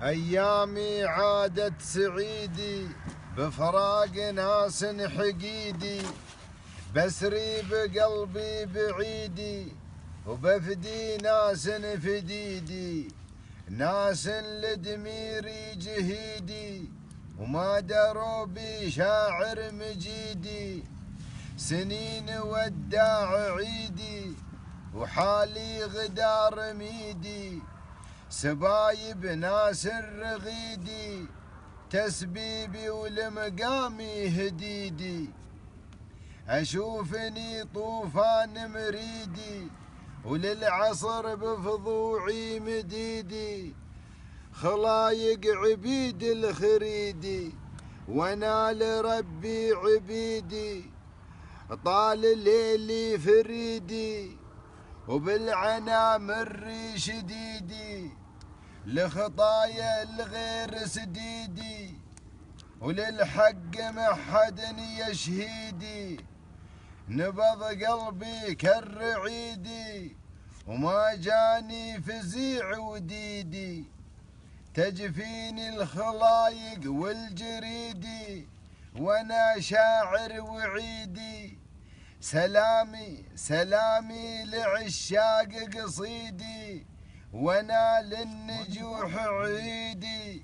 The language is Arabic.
أيامي عادت سعيدي بفراق ناس حقيدي، بسري بقلبي بعيدي وبفدي ناس فديدي، ناس لدميري جهيدي وما دروا بي شاعر مجيدي، سنين وداع عيدي وحالي غدار ميدي، سبايب ناس الرغيدي تسبيبي ولمقامي هديدي، أشوفني طوفان مريدي وللعصر بفضوعي مديدي، خلايق عبيد الخريدي وانا لربي عبيدي، طال ليلي فريدي وبالعنا مري شديدي، لخطايا الغير سديدي وللحق محد يشهيدي، نبض قلبي كالرعيدي وما جاني فزيع وديدي، تجفيني الخلايق والجريدي وانا شاعر وعيدي، سلامي سلامي لعشاق قصيدي وانا للنجوح عيدي.